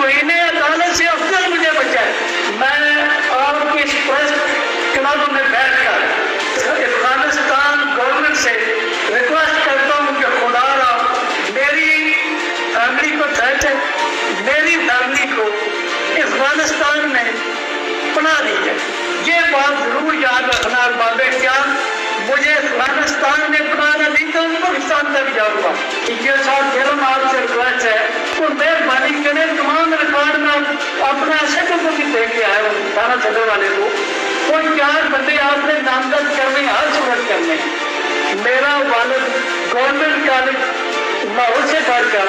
توہین عدالت سے افضل مجھے بچائے. میں آپ کی اس پرست کناروں میں بیٹھ کر افغانستان گورنمنٹ سے ریکویسٹ کرتا ہوں کہ خدا را میری فیملی کو بھیجے, میری فیملی کو افغانستان میں پناہ دیجیے. یہ بات ضرور یاد رکھنا ارباب اختیار, مجھے افغانستان میں پناہ نہ دی تو پاکستان تک جاؤں گا. یہ صاحب میرا آپ سے ریکویسٹ ہے تو مہربانی کریں تمام ریکارڈ میں اپنے ایسے کو بھی دے کے آئے ہوں تھانہ صدر والے کو. کوئی 4 بندے آپ نے نامزد کرنے ہر صورت کرنے. میرا والد گورنمنٹ کالج لاہور سے پڑھ کر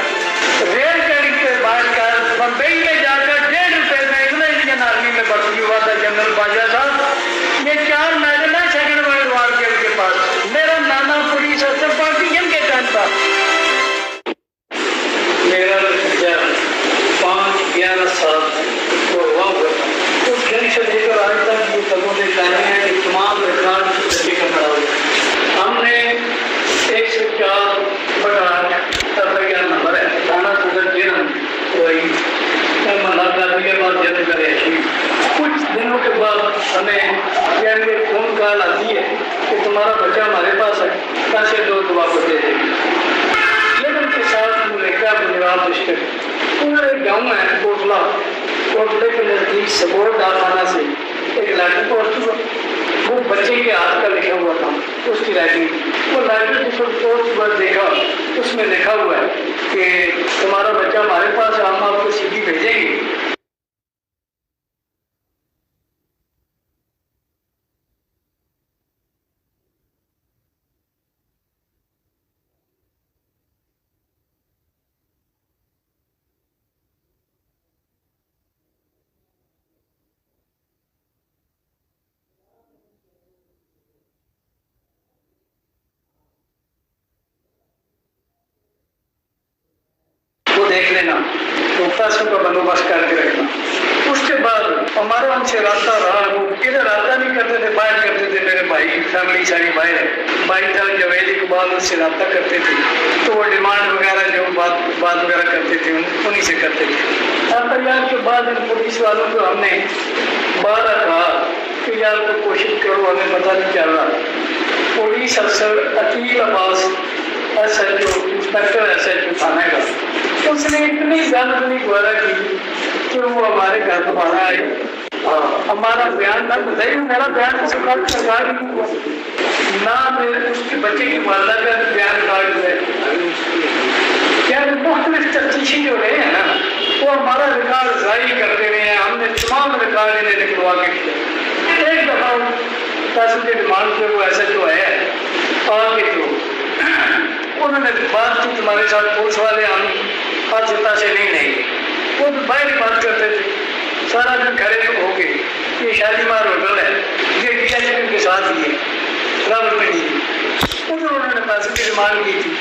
ریل گاڑی کے بعد کر بمبئی میں جا کر 1.5 روپے میں انگلش آرمی میں بھرتی ہوا تھا جنرل باجوہ صاحب. یہ 4 میڈل ہے سیکنڈ ورلڈ وار کے ان کے پاس. میرا نانا پولیس افسر پارٹیشن کے ٹائم تھا. میرا بچہ 5-11 سال کو ہوا ہوا تھا. اس دن سے لے کر آج تک یہ قدموں سے جانے ہیں کہ تمام ریکارڈ کی تصدیق کرا ہوا. ہم نے 104 بڑا نمبر ہے تھانہ صدر جیل وہی جلد کرے. کچھ دنوں کے بعد ہمیں یعنی فون کال آتی ہے کہ تمہارا بچہ ہمارے پاس ہے, پیسے دو تو واپس دے دیں. لیکن کے ساتھ ملیکہ بنیاد ڈسٹرکٹ پورے گاؤں ہے کوٹلہ, کوٹلے کے نزدیک سبور ڈاکخانہ سے ایک لیٹر پوسٹ ہوا. وہ بچے کے ہاتھ کا لکھا ہوا تھا اس کی رائٹنگ. وہ لیٹر جس وقت پوسٹ پر دیکھا اس میں لکھا ہوا ہے کہ تمہارا بچہ ہمارے پاس, ہم آپ کو CD بھیجیں گے. دیکھ لینا تو پیسوں کا بندوبست کر کے رکھنا. اس کے بعد ہمارا ان سے رابطہ رہا. وہ ادھر رابطہ نہیں کرتے تھے, باہر کرتے تھے. میرے بھائی کی فیملی ساری باہر ہے. بھائی تھا جوید اقبال, ان سے رابطہ کرتے تھے تو وہ ڈیمانڈ وغیرہ جو بات وغیرہ کرتے تھے انہیں سے کرتے تھے. اب یار کے بعد ان پولیس والوں کو ہم نے بارہ کہا کہ یار کو کوشش کرو, ہمیں پتہ نہیں چل رہا. پولیس افسر عقیل عباس SHO انسپیکٹر SHO تھانے کا, اس نے اتنی زیادہ گوارا کی کہ وہ ہمارے گھر دوبارہ آئے. ہمارا بیان نہ بتائیے, میرا بیان سرکار ہی ہوا نہ میرے اس کے بچے کی والدہ کا بیان کارڈ ہے. کیا مختلف تفتیشی جو رہے ہیں نا وہ ہمارا ریکارڈ ضائع کرتے رہے ہیں. ہم نے تمام ریکارڈ انہیں نکلوا کے کیا. ایک دفعہ پیسوں کے ڈیمانڈ پہ وہ SHO ہے آگے تو انہوں نے بات کی تمہارے ساتھ پولیس والے ہم ہاتھ جتا سے نہیں دیں گے. وہ تو باہر بات کرتے تھے سارا دن کھڑے ہو کے. یہ شالیمار ہوٹل ہے, یہ DHP کے ساتھ ہی ہے راولپنڈی. انہوں نے پیسے کی ڈیمانڈ کی تھی.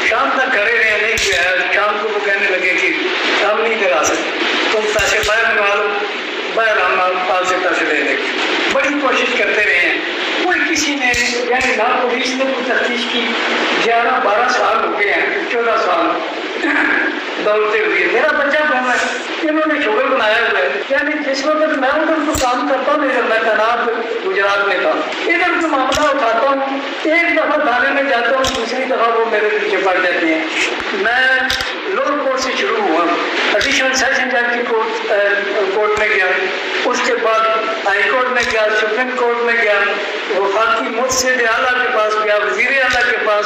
شام تک کھڑے رہے نہیں کیا. شام کو وہ کہنے لگے کہ ہم نہیں کرا سکتے, تم پیسے باہر منگوا لو, باہر ہم آپ سے پیسے لے لیں گے. بڑی کوشش کرتے رہے ہیں. کوئی کسی نے یعنی نہ پولیس نے کوئی تفتیش کی. 11-12 سال ہو گئے ہیں, 14 سال دوڑتے ہوئے. میرا بچہ کون ہے انہوں نے شعبہ بنایا ہوا ہے. یعنی جس وقت میں ادھر کو کام کرتا ہوں ادھر میں تعینات گجرات میں تھا, ادھر کو معاملہ اٹھاتا ہوں, ایک دفعہ تھانے میں جاتا ہوں, دوسری دفعہ وہ میرے پیچھے پڑ جاتے ہیں. میں لوور کورٹ سے شروع ہوا, ایڈیشنل سیشن جج کی کورٹ میں گیا, اس کے بعد ہائی کورٹ میں گیا, سپریم کورٹ میں گیا, وفاقی مفتی اعلیٰ کے پاس گیا, وزیر اعلیٰ کے پاس,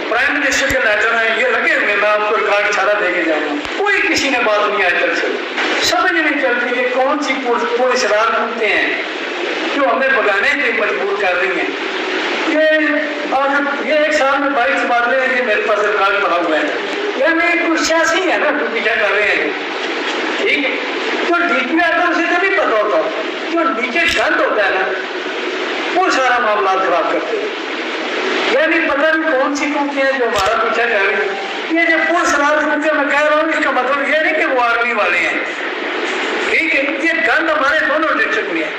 پرائم منسٹر کے لیٹر ہیں یہ لگے ہوئے. میں آپ کو ریکارڈ سارا دے کے جاؤں گا. کوئی کسی نے بات نہیں آج تک سے سمجھ نہیں چلتی کہ کون سی پولیس رات ڈھونڈتے ہیں جو ہمیں بگانے کے مجبور کر رہی ہیں. یہ 1 سال میں 22 بادلے ہیں, یہ میرے پاس ریکارڈ پڑا ہوا ہے. یعنی کچھ سیاسی ہے نا جو پیچھا کر رہے ہیں. ٹھیک ہے, جو DP آتا ہے اسے تو نہیں پتا ہوتا, جو نیچے گند ہوتا ہے نا وہ سارا معاملات خراب کرتے ہیں. یعنی پتہ نہیں کون سی کمپنی ہے جو ہمارا پیچھا کر رہی ہے. یہ جو پولیس راج میں کہہ رہا ہوں اس کا مطلب یہ نہیں کہ وہ آرمی والے ہیں. ٹھیک ہے, یہ گند ہمارے دونوں ڈسٹرکٹ میں ہے.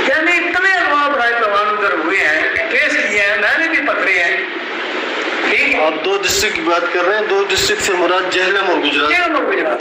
یعنی اتنے انواع برائے پیمان ادھر ہوئے ہیں, کیس کیے ہیں, میں نے بھی پکڑے ہیں. ٹھیک ہے, آپ 2 ڈسٹرکٹ کی بات کر رہے ہیں. 2 ڈسٹرکٹ سے مراد جہلم اور گجرات. جہلم اور گجرات.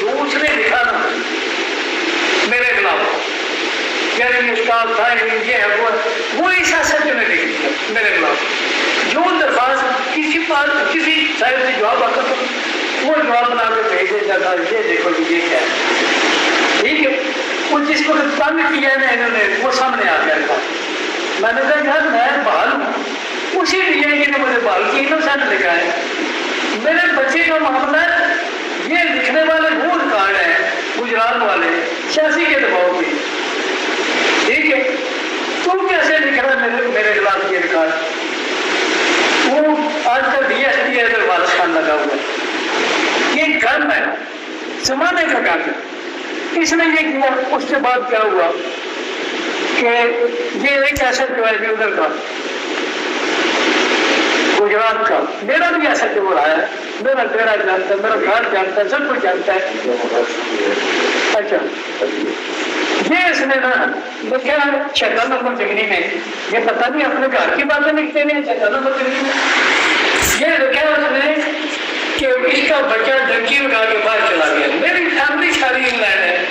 جو اس نے لکھا نا میرے خلاف، یعنی استاد تھا یہ ہے وہ اس حسد نے لکھ دیا میرے خلاف، جو درخواست کسی صاحب سے جواب آتا تھا وہ جواب بنا کے بھیج دیتا تھا، یہ دیکھو یہ کیا ہے، ٹھیک ہے۔ وہ جس کو تنگ کیا نا انہوں نے وہ سامنے آ گیا تھا، میں نے کہا یار میں بحال ہوں، اسی لیے یہ نے مجھے بحال کی انہوں نے لکھا ہے، میرے بچے کا معاملہ یہ لکھنے والے وہ ریکارڈ ہیں گجرات والے سیاسی کے دباؤ پہ، ٹھیک ہے، تم کیسے لکھ رہا ہے میرے خلاف یہ ریکارڈ؟ وہ آج کل ڈی ایس پی ہے وارث خان لگا ہوا ہے، یہ گن ہے زمانے کا گن ہے، اس نے یہ کیا۔ اس کے بعد کیا ہوا کہ یہ ایک ایسا جو ہے ادھر کا گجرات کا، میرا بھی ایسا جو رہا ہے، میرا ڈیرا جانتا ہے، میرا گھر جانتا ہے، سب کچھ جانتا ہے۔ اچھا یہ اس نے نا لکھا 76 نمبر جگنی میں، یہ پتہ نہیں اپنے گھر کی باتیں لکھتے ہیں 76 نمبر جگنی میں، یہ لکھا اس نے کہ اس کا بچہ ڈنکی اٹھا کے باہر چلا گیا، میری فیملی ساری انگلینڈ ہے،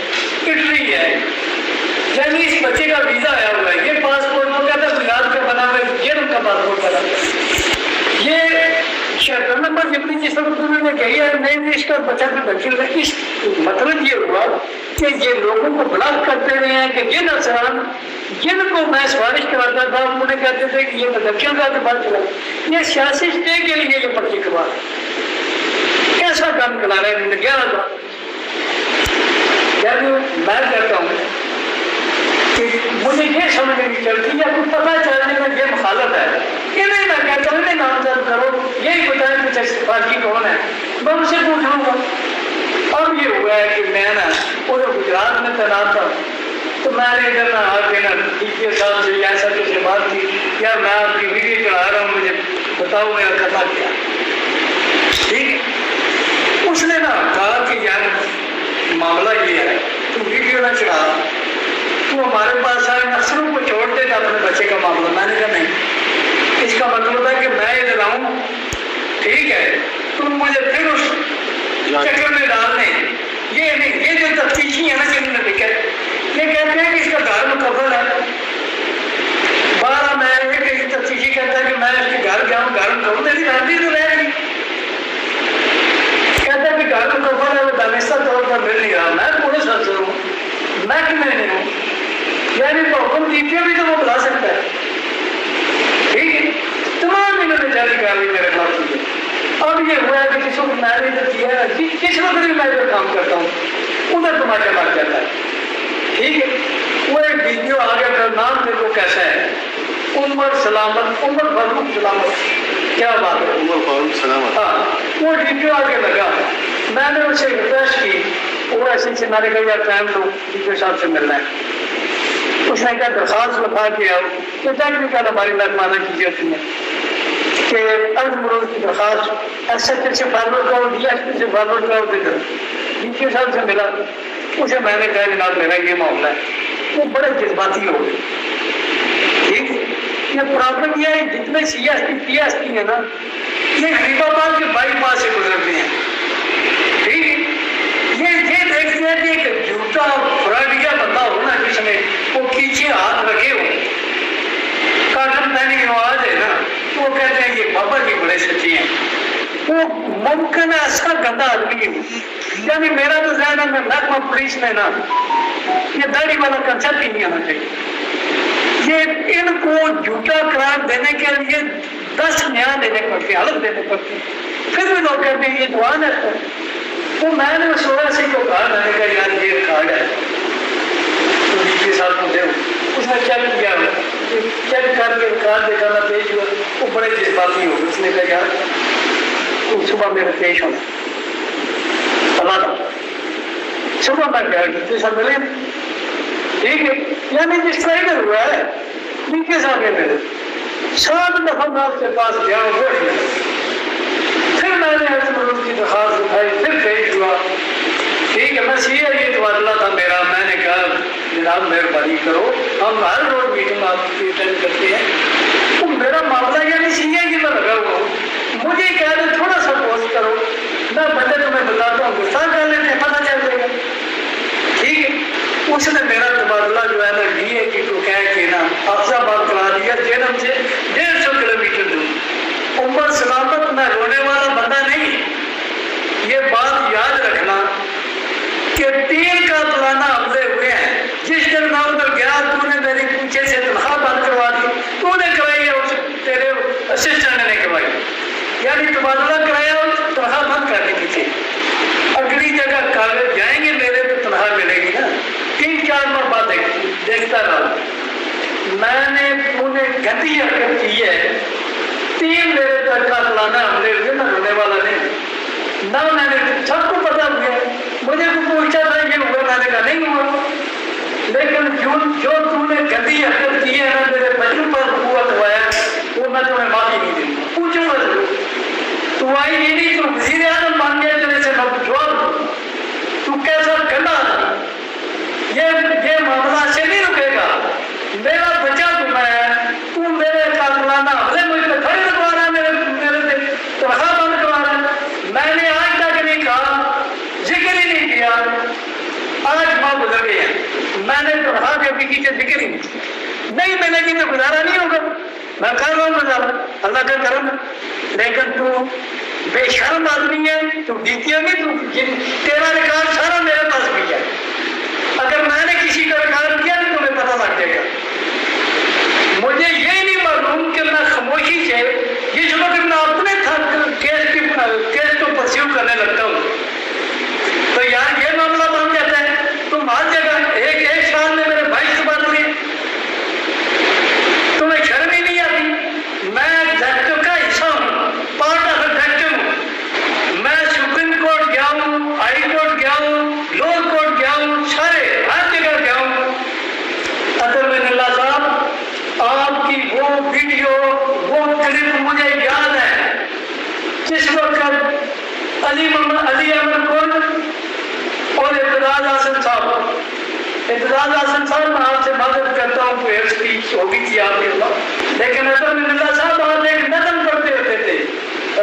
اٹلی ہے، یعنی اس بچے کا ویزا آیا ہوا ہے، یہ پاسپورٹ وہ کہتا ہے گجرات کا بنا ہوا ہے، یہ ان کا پاسپورٹ بنا ہوا ہے، یہ 76 نمبر جتنی جس وقت انہوں نے کہی ہے نہیں اس کا بچہ تو ڈنکی لگا، اس مطلب یہ ہوا کہ یہ لوگوں کو بلاک کرتے رہے ہیں کہ جن افسران جن کو میں سفارش کراتا تھا انہیں کہتے تھے کہ یہ مدرسوں کا تو بات چلا، یہ سیاسی اسٹے کے لیے یہ پرچی کروا کیسا کام کرا رہا ہے 11 کا۔ یعنی میں کہتا ہوں کہ مجھے یہ سمجھ نہیں چلتی یا کچھ پتہ چلنے میں یہ مخالف ہے، انہیں میں کہتا ہوں انہیں نامزد کرو، یہی بتائیں کہ سفارشی کون ہے، میں ان سے پوچھ لوں گا۔ اب یہ ہوا ہے کہ میں نا وہ گجرات میں تعینات تھا تو میں نے ادھر نہ آ کے نا ڈی پی صاحب سے یا ایسا سے بات کی، یار میں آپ کی ویڈیو چڑھا رہا ہوں مجھے بتاؤ میرا خطا کیا، ٹھیک ہے۔ اس نے نا کہا کہ یار معاملہ یہ ہے تو ویڈیو نہ چڑھا، تو ہمارے پاس سارے افسروں کو چھوڑ دے گا اپنے بچے کا معاملہ۔ میں نے کہا نہیں، اس کا مطلب ہے کہ میں ادھر آؤں، ٹھیک ہے، تم مجھے پھر اس چکر میں ڈال دیں، یہ نہیں، یہ جو تفتیشی ہے نا جنہوں نے لکھا ہے یہ کہتے ہیں کہ اس کا گھر مکفل ہے، 12 میں ایک تفتیشی کہتا ہے کہ میں اس کے گھر جاؤں، گھر مکفل، میری گاڑی تو رہ گئی، کہتا ہے کہ گھر مکفل ہے، وہ دانستہ طور پر مل نہیں رہا، میں پولیس افسر ہوں، میں کہ میں نہیں ہوں، یعنی تو حکم دیتی بھی تو وہ بلا سکتا ہے، ٹھیک ہے۔ تمام انہوں نے جاری کارروائی میرے خلاف کی ہے۔ اب یہ ہوا ہے کہ جس وقت میں نے ادھر کیا ہے، جس وقت بھی میں ادھر کام کرتا ہوں ادھر تماشا لگ جاتا ہے، ٹھیک ہے۔ وہ ایک ویڈیو آ گیا تھا، نام دیکھو کیسا ہے، عمر سلامت، عمر فاروق سلامت، کیا بات ہے، عمر فاروق سلامت، ہاں وہ ویڈیو آگے لگا، میں نے اسے ریکویسٹ کی، وہ ایسے سے میں نے کہا یار ٹائم لو ویڈیو صاحب سے ملنا ہے، اس نے کہا درخواست لکھا کے آؤ، تو ٹیکنیکل ہماری مہربانی کی جاتی ہے کہ عرض مرور کی درخواست ایس ایچ او سے فارورڈ کرو، ڈی ایس پی سے فارورڈ کرو، ڈی پی صاحب سے ملا، اسے میں نے کہا جناب میرا یہ معاملہ ہے، وہ بڑے جذباتی ہو گئے، ٹھیک ہے۔ یہ پرابلم یہ ہے جتنے C S P P S P ہیں نا یہ غریب آباد کے بائی پاس سے گزرتے ہیں، ٹھیک ہے، یہ دیکھتے ہیں کہ ایک جھوٹا فراڈیا بندہ ہو نا جس میں وہ پیچھے ہاتھ رکھے ہو، کاٹن پہنی آواز ہے نا، تو وہ کہتے ہیں یہ بابا جی بڑے سچے ہیں، وہ ممکن ہے ایسا گندا آدمی ہے، یعنی میرا تو ذہن ہے میں محکمہ پولیس میں نا یہ داڑھی والا کنسپٹ ہی نہیں آنا چاہیے، یہ ان کو جھوٹا قرار دینے کے لیے 10 نیا دینے پڑتے ہیں، حلف دینے پڑتے ہیں، پھر بھی لوگ کہتے ہیں یہ دعا ہے۔ تو میں نے اس وجہ سے جو کہا میں نے کہا یار یہ ریکارڈ ہے تو ڈی پی صاحب کو دے، اس نے چیک کیا، چیک کر کے ریکارڈ دیکھا نا پیش ہوا، وہ بڑے جذباتی ہو گئے، اس نے کہا یار تو صبح میرے پیش ہونا، اللہ صبح میں گیا ڈی پی صاحب ملے، ٹھیک ہے، یعنی جس طرح ادھر ہوا ہے ڈی پی صاحب کے میرے 7 دفعہ میں آپ کے پاس گیا ہوں، پھر میں نے حضرت کی درخواست اٹھائی، پھر پیش ہوا، ٹھیک ہے، میں سی آئی اے تبادلہ تھا میرا، میں نے کہا جناب مہربانی کرو، ہم ہر روز میٹنگ آپ کی اٹینڈ کرتے ہیں، تو میرا معاملہ یعنی سی آئی اے میں لگا ہوا ہوں، مجھے کہہ دیں تھوڑا سا پوسٹ کرو، میں بندے تمہیں بتاتا ہوں، گفتار کر لیتے ہیں، پتہ اسسٹنٹ نے کروائی، یعنی تبادلہ کرایا اور تنخواہ بند کر دی تھی. اگلی جگہ کاغذ جائیں گے میرے تو تنخواہ ملے گی نا. 3-4 ماہ بعد دیکھتا رہا میں نے انہیں گندی حرکت کی ہے. 3 میرے تک کا لانا حملے ہوئے نہ ہونے والا نہیں نہ میں نے سب کو پتا ہوا. مجھے کو پوچھا تھا یہ ہوا، میں نے کہا نہیں ہوا. لیکن جو تم نے گندی حرکت کی ہے نا میرے بچوں پر حکومت ہوا ہے وہ میں تمہیں معافی نہیں دوں گا. پوچھو گا تو آئی ہی نہیں تو وزیر اعظم مان گیا تیرے سے میں جواب دوں. تو کیسا گندا یہ معاملہ سے نہیں رکے گا. میرا بچہ تمہیں ہے، تو میرے قاتلانہ حملے مجھ پہ کھڑے رکھوا رہا ہے، میرے تنخواہ بند کروا رہا ہے. میں نے آج تک نہیں کہا، ذکر ہی نہیں کیا. آج ماں گزر گئی ہے، میں نے تنخواہ کے بھی کی ذکر ہی نہیں ملے گی تو گزارا نہیں ہوگا. میں کر رہا ہوں گزارا، اللہ کا کرم. لیکن تو بے شرم آدمی ہے، تو ڈیتیاں بھی تیرا ریکارڈ سارا میرے پاس بھی ہے. اگر میں نے کسی کا ریکارڈ کیا تو تمہیں پتہ لگ جائے گا. مجھے یہ نہیں معلوم کہ میں خاموشی سے جس وقت میں اپنے کیس کو پرسیو کرنے لگتا ہوں تو یار یہ معاملہ بن جاتا ہے. تم ہر جگہ ایک سال میں میرے بھائی سے بات ہوئی، تمہیں شرم ہی نہیں آتی. میں ایگزیکٹو کا حصہ ہوں، پارٹ آف ایگزیکٹو ہوں. میں سپریم کورٹ گیا ہوں، ہائی کورٹ گیا ہوں، لوور کورٹ گیا ہوں، سارے ہر جگہ گیا ہوں. اطہر اللہ صاحب آپ کی وہ ویڈیو وہ کلپ مجھے یاد ہے جس وقت علی احمد کون اور اعتزاز حسن صاحب میں آپ سے معذرت کرتا ہوں کوئی اسپیچ ہوگی تھی آپ کے پاس. لیکن اطہر اللہ صاحب آپ ایک نظم پڑھتے ہوتے تھے،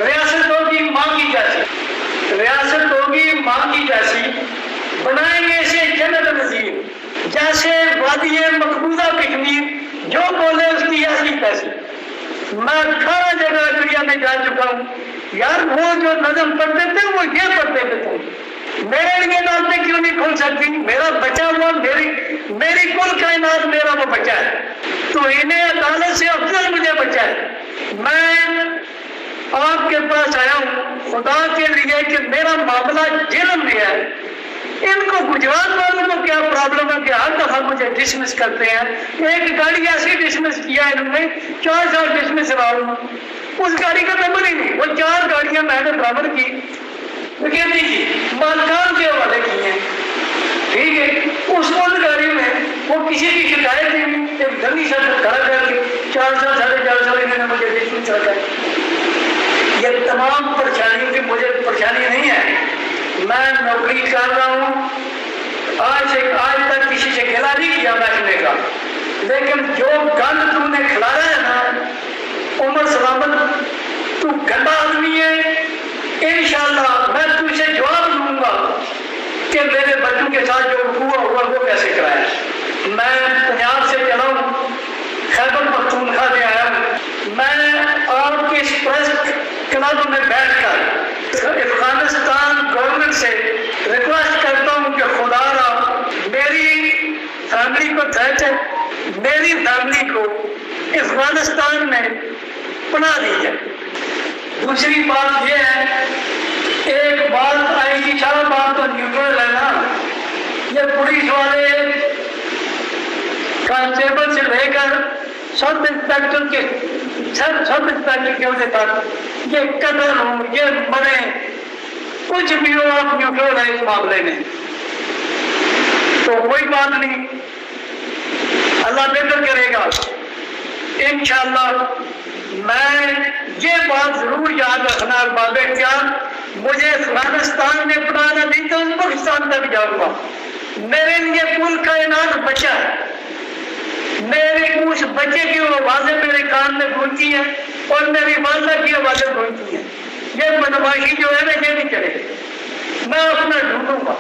ریاست ہوگی ماں کی جیسی، ریاست ہوگی ماں کی جیسی، بنائیں گے اسے جنت نظیر، جیسے وادی مقبوضہ کشمیر، جو بولے اس کی ایسی پیسی. میں 18 جگہ دنیا میں جا چکا ہوں. یار وہ جو نظم پڑھتے تھے وہ یہ پڑھتے تھے. میرے لیے نازیں کیوں نہیں کھل سکتی؟ میرا بچہ ہوا، میری کل کائنات میرا وہ بچہ ہے. تو انہیں عدالت سے افضل مجھے بچہ ہے. میں آپ کے پاس آیا ہوں خدا کے لیے کہ میرا معاملہ جرم میں ہے. ان کو گجرات والوں کو کیا پرابلم ہے کہ ہر دفعہ مجھے ڈسمس کرتے ہیں. ایک گاڑی ایسی ڈسمس کیا انہوں نے 4 سال ڈسمس رہا ہوں. اس گاڑی کا نمبر ہی نہیں. وہ 4 گاڑیاں میں نے برابر کی نہیں کی، مالکان کے حوالے کی ہیں. ٹھیک ہے، اس گاڑی میں وہ کسی کی شکایت نہیں، ایک گندی شرط کھڑا کر کے 4 سال 4.5 سال انہوں نے مجھے ڈسمس رکھا. یہ تمام پریشانیوں کی مجھے پریشانی نہیں ہے. میں نوکری کر رہا ہوں، آج تک کسی سے گلا نہیں کیا محکمے کا. لیکن جو گند تم نے کھلایا ہے نا عمر سلامت، تو گندا آدمی ہے. انشاءاللہ میں تم سے جواب دوں گا کہ میرے بچوں کے ساتھ جو ہوا وہ کیسے کرایا. میں پنجاب سے چلا ہوں، خیبر پختونخوا سے آیا ہوں. میں آپ کے اس پریس کلب میں بیٹھ کر افغانستان گورنمنٹ سے ریکویسٹ کرتا ہوں کہ خدا را میری فیملی کو بھیجے، میری فیملی کو افغانستان میں پناہ دی جائے. دوسری بات یہ ہے، ایک بات آئی گی، سارا بات تو نیوٹرل ہے نا. یہ پولیس والے کانسٹیبل سے لے کر سب انسپیکٹر کے عہدے تک یہ قتل ہوں، یہ مرے، کچھ بھی ہو، آپ نیوٹرل ہے اس معاملے میں. تو کوئی بات نہیں، اللہ بہتر کرے گا انشاءاللہ. میں یہ بات ضرور یاد رکھنا ارباب اختیار، مجھے افغانستان میں پڑھانا نہیں تو پاکستان تک جاؤں گا. میرے لیے کل کائنات بچہ ہے. میرے اس بچے کی آوازیں میرے کان میں گونجتی ہیں اور میری والدہ کی آوازیں گونجتی ہیں. یہ بدماشی جو ہے نا یہ نہیں چلے گی. میں اپنا ڈھونڈوں گا.